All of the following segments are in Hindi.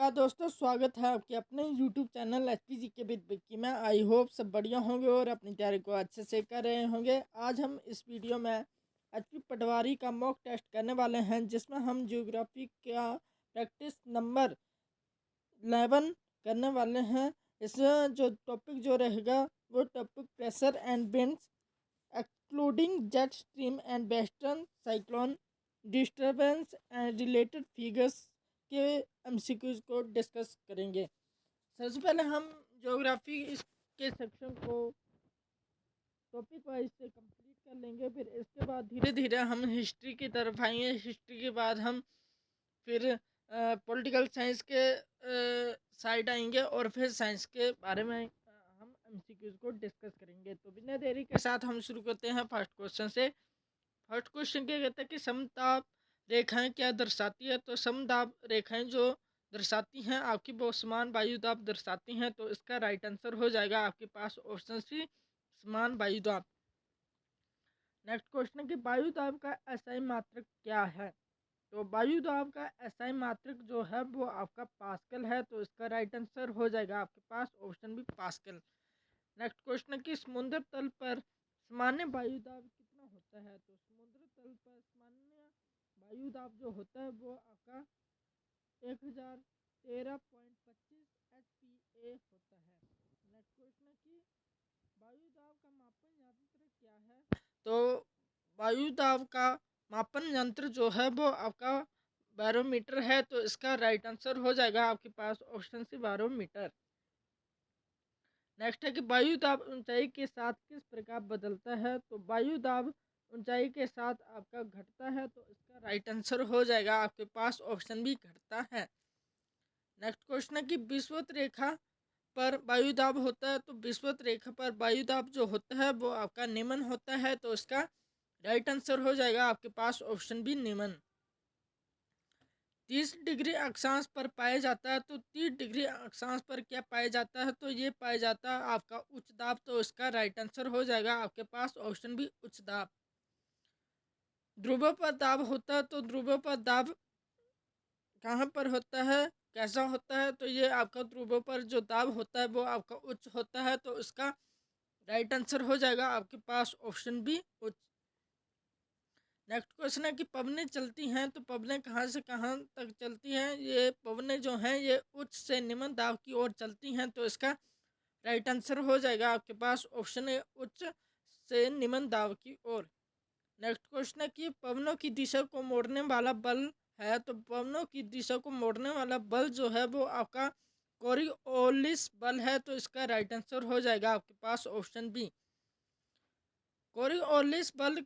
नमस्कार दोस्तों, स्वागत है आपके अपने YouTube चैनल एचपीजी के विद विक्की में। आई होप सब बढ़िया होंगे और अपनी तैयारी को अच्छे से कर रहे होंगे। आज हम इस वीडियो में एचपी पटवारी का मॉक टेस्ट करने वाले हैं, जिसमें हम ज्योग्राफी का प्रैक्टिस नंबर 11 करने वाले हैं। इस जो टॉपिक जो रहेगा वो topic pressure and winds excluding jet stream and western cyclone disturbance and related figures के एमसीक्यूज को डिस्कस करेंगे। सबसे पहले हम ज्योग्राफी के सेक्शन को टॉपिक वाइज से कंप्लीट कर लेंगे। फिर इसके बाद धीरे धीरे हम हिस्ट्री की तरफ आएंगे। हिस्ट्री के बाद हम फिर पॉलिटिकल साइंस के साइड आएंगे और फिर साइंस के बारे में हम एमसीक्यूज को डिस्कस करेंगे। तो बिना देरी के साथ हम शुरू करते हैं फर्स्ट क्वेश्चन से। फर्स्ट क्वेश्चन क्या कहता है कि समताप रेखाएं क्या दर्शाती है। तो समताप रेखाएं जो दर्शाती हैं आपकी वो समान वायुदाब दर्शाती हैं। तो इसका राइट आंसर हो जाएगा आपके पास ऑप्शन सी, समान वायुदाब। नेक्स्ट क्वेश्चन कि वायुदाब का एसआई मात्रक क्या है। तो वायुदाब का एसआई मात्रक जो है वो आपका पास्कल है। तो इसका राइट आंसर हो जाएगा आपके पास ऑप्शन भी पास्कल। नेक्स्ट क्वेश्चन कि समुद्र तल पर सामान्य वायुदाब कितना होता है। तो समुद्र तल पर सामान्य वायुदाब जो होता है वो आपका 1013.25 HPA होता है। नेक्स्ट क्वेश्चन कि वायुदाब का मापन यंत्र क्या है। तो वायुदाब का मापन यंत्र जो है वो आपका बैरोमीटर है। तो इसका राइट आंसर हो जाएगा आपके पास ऑप्शन सी, बैरोमीटर। नेक्स्ट है कि वायुदाब ऊंचाई के साथ किस प्रकार बदलता है। तो वायुदाब ऊंचाई के साथ आपका घटता है। तो इसका राइट आंसर हो जाएगा आपके पास ऑप्शन भी, घटता है। नेक्स्ट क्वेश्चन है कि विषुवत रेखा पर वायुदाब होता है। तो विषुवत रेखा पर वायुदाब जो होता है वो आपका निम्न होता है। तो इसका राइट आंसर हो जाएगा आपके पास ऑप्शन भी, निम्न। 30 डिग्री अक्षांश पर पाया जाता है। तो 30 डिग्री अक्षांश पर क्या पाया जाता है। तो ये पाया जाता है आपका उच्च दाब। तो इसका राइट आंसर हो जाएगा आपके पास ऑप्शन भी, उच्च दाब। ध्रुवों पर दाब होता है। तो ध्रुवों पर दाब कहाँ पर होता है, कैसा होता है। तो ये आपका ध्रुवों पर जो दाब होता है वो आपका उच्च होता है। तो इसका राइट आंसर हो जाएगा आपके पास ऑप्शन बी, उच्च। नेक्स्ट क्वेश्चन है कि पवनें चलती हैं। तो पवनें कहाँ से कहाँ तक चलती हैं। ये पवनें जो हैं ये उच्च से निम्न दाब की ओर चलती हैं। तो इसका राइट आंसर हो जाएगा आपके पास ऑप्शन ए, उच्च से निम्न दाब की ओर। नेक्स्ट क्वेश्चन है कि पवनों की दिशा को मोड़ने वाला बल है। तो पवनों की दिशा को मोड़ने वाला बल जो है वो आपका कोरियोलिस बल है। तो इसका राइट आंसर हो जाएगा आपके पास ऑप्शन बी। कोरियोलिस बल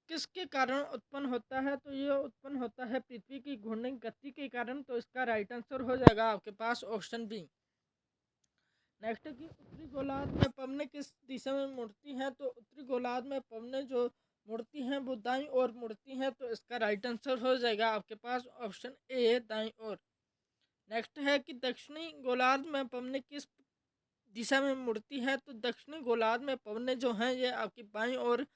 किसके कारण उत्पन्न होता है। तो ये उत्पन्न होता है पृथ्वी की घूर्णन गति के कारण। तो इसका राइट आंसर हो जाएगा आपके पास ऑप्शन बी। नेक्स्ट है कि उत्तरी गोलार्ध में पवनें किस दिशा में मुड़ती हैं। तो उत्तरी गोलार्ध में पवनें जो मुड़ती हैं वो दाईं ओर मुड़ती हैं। तो इसका राइट आंसर हो जाएगा आपके पास ऑप्शन ए, दाईं ओर। नेक्स्ट है कि दक्षिणी गोलार्ध में पवनें किस दिशा में मुड़ती है। तो दक्षिणी गोलार्ध में पवनें जो हैं ये आपकी बाईं ओर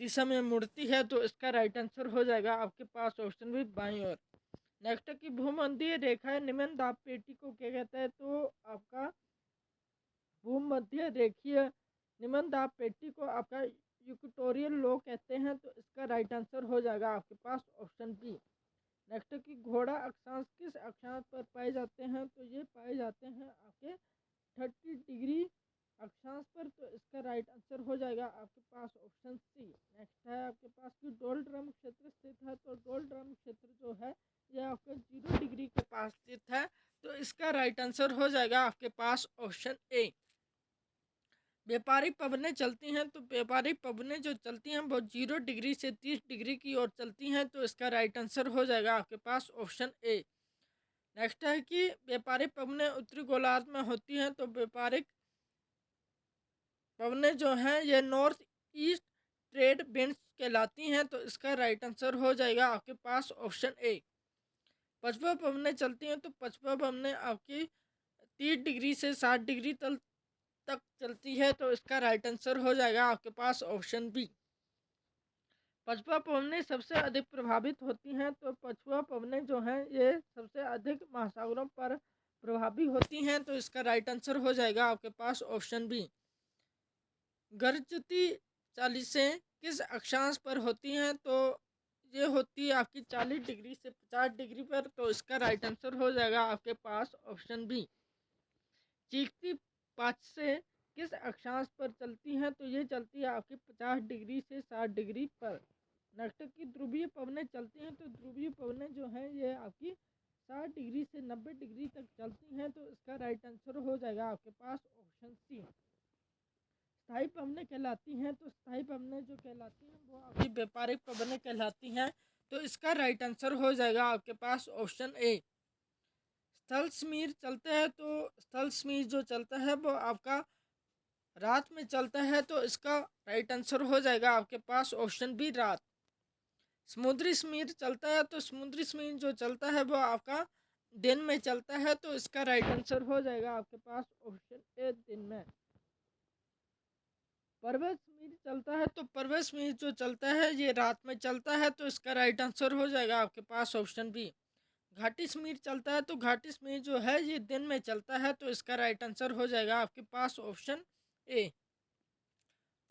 दिशा में मुड़ती है। तो इसका राइट आंसर हो जाएगा आपके पास ऑप्शन भी, बाईं ओर। नेक्स्ट है कि भूमध्य रेखा निम्न दाब पेटी को क्या कहता है। तो आपका भूमध्य रेखीय निम्न दाब पेटी को आपका इक्वेटोरियल लो कहते हैं। तो इसका राइट आंसर हो जाएगा आपके पास ऑप्शन बी। नेक्स्ट है कि घोड़ा अक्षांश किस अक्षांश पर पाए जाते हैं। तो ये पाए जाते हैं आपके 30 डिग्री अक्षांश पर। तो इसका राइट आंसर हो जाएगा आपके पास ऑप्शन सी। नेक्स्ट है आपके पास कि डोलड्रम क्षेत्र स्थित है। तो डोलड्रम क्षेत्र जो है यह आपके 0 डिग्री के पास स्थित है। तो इसका राइट आंसर हो जाएगा आपके पास ऑप्शन ए। व्यापारिक पवनें चलती हैं। तो व्यापारिक पवनें जो चलती हैं वो 0 डिग्री से 30 डिग्री की ओर चलती हैं। तो इसका राइट आंसर हो जाएगा आपके पास ऑप्शन ए। नेक्स्ट है कि व्यापारिक पवनें उत्तरी गोलार्ध में होती हैं। तो व्यापारिक पवनें जो हैं ये नॉर्थ ईस्ट ट्रेड विंड्स कहलाती हैं। तो इसका राइट आंसर हो जाएगा आपके पास ऑप्शन ए। पछुआ पवनें चलती हैं। तो पछुआ पवनें आपकी 30 डिग्री से 60 डिग्री तक चलती है। तो इसका राइट आंसर हो जाएगा आपके पास ऑप्शन बी। पछुआ पवनें सबसे अधिक प्रभावित होती हैं, तो पछुआ पवनें जो हैं ये सबसे अधिक महासागरों पर प्रभावी होती हैं, तो इसका राइट आंसर हो जाएगा आपके पास ऑप्शन बी। गर्जती चालीसें किस अक्षांश पर होती हैं, तो ये होती है आपकी 40 डिग्री से 50 डिग्री पर, तो इसका राइट आंसर हो जाएगा आपके पास ऑप्शन बी। चीखती पाँच किस अक्षांश पर चलती हैं, तो ये चलती है आपकी 50 डिग्री से 60 डिग्री पर। नेक्स्ट की ध्रुवीय पवनें चलती हैं, तो ध्रुवीय पवनें जो हैं ये आपकी 60 डिग्री से 90 डिग्री तक चलती हैं, तो इसका राइट आंसर हो जाएगा आपके पास ऑप्शन सी। स्थायी पवनें कहलाती हैं, तो स्थायी पवनें जो कहलाती हैं वो आपकी व्यापारिक पवनें कहलाती हैं, तो इसका राइट आंसर हो जाएगा आपके पास ऑप्शन ए। स्थल समीर चलता है, तो स्थल समीर जो चलता है वो आपका रात में चलता है, तो इसका राइट आंसर हो जाएगा आपके पास ऑप्शन बी रात। समुद्री समीर चलता है, तो समुद्री समीर जो चलता है वो आपका दिन में चलता है, तो इसका राइट आंसर हो जाएगा आपके पास ऑप्शन ए दिन में। पर्वत समीर चलता है, तो पर्वत समीर जो चलता है ये रात में चलता है, तो इसका राइट आंसर हो जाएगा आपके पास ऑप्शन बी। घाटी समीर चलता है, तो घाटी समीर जो है ये दिन में चलता है, तो इसका राइट आंसर हो जाएगा आपके पास ऑप्शन ए।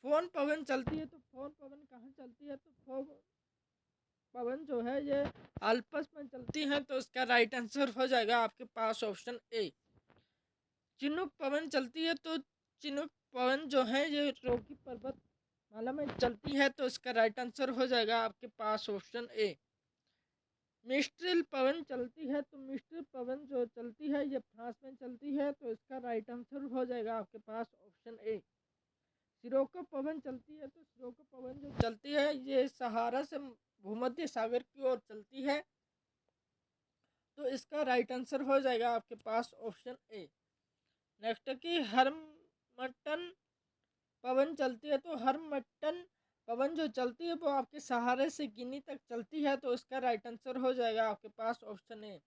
फोन पवन चलती है, तो फोन पवन कहाँ चलती है, तो फोन पवन जो है ये अल्पस में चलती है, तो इसका राइट आंसर हो जाएगा आपके पास ऑप्शन ए। चिनुक पवन चलती है, तो चिनुक पवन जो है ये रोकी पर्वत माला में चलती है, तो इसका राइट आंसर हो जाएगा आपके पास ऑप्शन ए। मिस्ट्रिल पवन चलती है, तो मिस्ट्रिल पवन जो चलती है ये फ्रांस में चलती है, तो इसका राइट आंसर हो जाएगा आपके पास ऑप्शन ए। सिरोको पवन चलती है, तो सिरोको पवन जो चलती है ये सहारा से भूमध्य सागर की ओर चलती है, तो इसका राइट आंसर हो जाएगा आपके पास ऑप्शन ए। नेक्स्ट की हरमटन पवन चलती है, तो हरमटन पवन जो चलती है वो आपके सहारे से गिनी तक चलती है, तो इसका राइट आंसर हो जाएगा आपके पास ऑप्शन ए।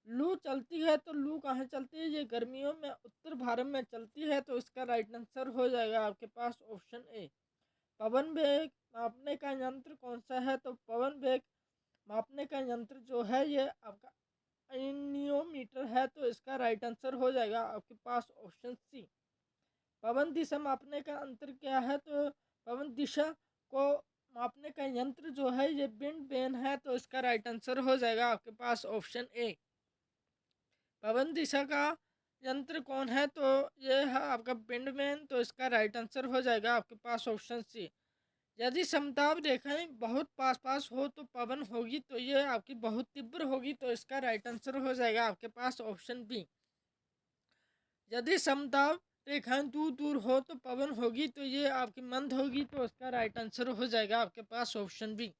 लू चलती है, तो लू कहाँ चलती है, ये गर्मियों में उत्तर भारत में चलती है, तो इसका राइट आंसर हो जाएगा आपके पास ऑप्शन ए। पवन वेग मापने का यंत्र कौन सा है, तो पवन वेग मापने का यंत्र जो है ये आपका एनियोमीटर है, तो इसका राइट आंसर हो जाएगा आपके पास ऑप्शन सी। पवन दिशा मापने का अंतर क्या है, तो पवन दिशा को मापने का यंत्र जो है ये विंड वेन है, तो इसका राइट आंसर हो जाएगा आपके पास ऑप्शन ए। पवन दिशा का यंत्र कौन है, तो ये है आपका विंड वेन, तो इसका राइट आंसर हो जाएगा आपके पास ऑप्शन सी। यदि समताप रेखाएं बहुत पास पास हो तो पवन होगी, तो ये आपकी बहुत तीव्र होगी, तो इसका राइट आंसर हो जाएगा आपके पास ऑप्शन बी। यदि समताप रेखाएं दूर दूर हो तो पवन होगी, तो ये आपकी मंद होगी, तो इसका राइट आंसर हो जाएगा आपके पास ऑप्शन बी।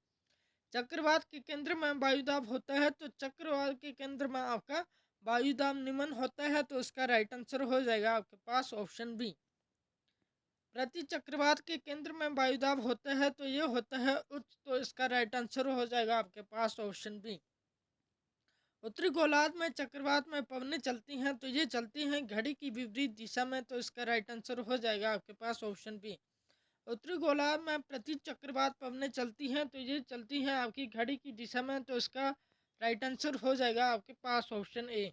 चक्रवात के केंद्र में वायुदाब होता है, तो चक्रवात के केंद्र में आपका वायुदाब निम्न होता है, तो इसका राइट आंसर हो जाएगा आपके पास ऑप्शन बी। प्रति चक्रवात के केंद्र में वायुदाब होता है, तो ये होता है उच्च, तो इसका राइट आंसर हो जाएगा आपके पास ऑप्शन बी। उत्तरी गोलार्ध में चक्रवात में पवनें चलती हैं, तो ये चलती हैं घड़ी की विपरीत दिशा में, तो इसका राइट आंसर हो जाएगा आपके पास ऑप्शन बी। उत्तरी गोलार्ध में प्रति चक्रवात पवनें चलती हैं, तो ये चलती हैं आपकी घड़ी की दिशा में, तो इसका राइट आंसर हो जाएगा आपके पास ऑप्शन ए।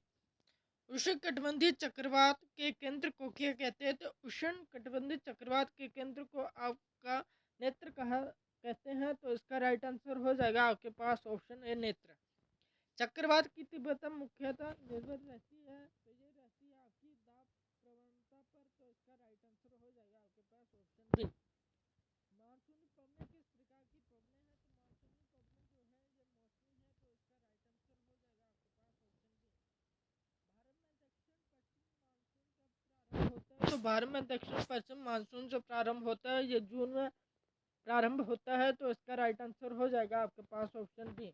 उष्ण कटिबंधीय चक्रवात के केंद्र को क्या कहते हैं, तो उष्ण कटिबंधीय चक्रवात के केंद्र को आपका नेत्र कहा कहते हैं, तो इसका राइट आंसर हो जाएगा आपके पास ऑप्शन ए नेत्र। चक्रवात की तीव्रता मुख्यतः निर्भर रहती है, तो ये रहती है आपकी दाब प्रवणता पर, तो इसका राइट आंसर हो जाएगा आपके पास ऑप्शन बी। मानसूनी पवनें किस प्रकार की पवनें हैं, तो मानसूनी पवनें जो है ये मौसमी है, तो इसका राइट आंसर हो जाएगा आपके पास ऑप्शन बी। भारत में दक्षिण पश्चिम मानसून कब प्रारंभ होता है, तो भारत में दक्षिण पश्चिम मानसून जो प्रारंभ होता है ये जून में प्रारंभ होता है, तो इसका राइट आंसर हो जाएगा आपके पास ऑप्शन बी।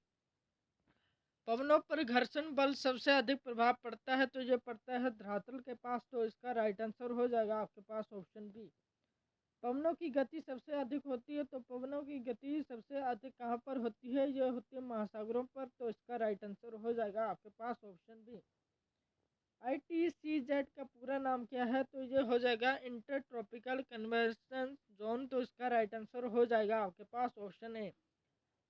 पवनों पर घर्षण बल सबसे अधिक प्रभाव पड़ता है, तो ये पड़ता है धरातल के पास, तो इसका राइट आंसर हो जाएगा आपके पास ऑप्शन बी। पवनों की गति सबसे अधिक होती है, तो पवनों की गति सबसे अधिक कहाँ पर होती है, यह होती है महासागरों पर, तो इसका राइट आंसर हो जाएगा आपके पास ऑप्शन बी। ITCZ का पूरा नाम क्या है? तो ये हो जाएगा इंटर ट्रॉपिकल कन्वर्जेंस जोन। तो इसका राइट आंसर हो जाएगा आपके पास ऑप्शन ए।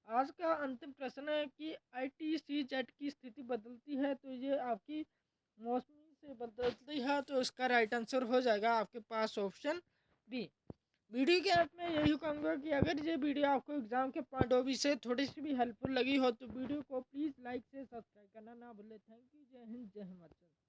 आज का अंतिम प्रश्न है कि ITCZ की स्थिति बदलती है, तो ये आपकी मौसमी से बदलती है। तो इसका राइट आंसर हो जाएगा आपके पास ऑप्शन बी। वीडियो के अंत में यही कहूँगा कि अगर ये वीडियो आपको एग्जाम के पॉइंट ऑफ व्यू से थोड़ी सी भी हेल्पफुल लगी हो तो वीडियो को प्लीज़ लाइक से सब्सक्राइब करना ना भूलें। Thank you. जय हिंद, जय हिमाचल।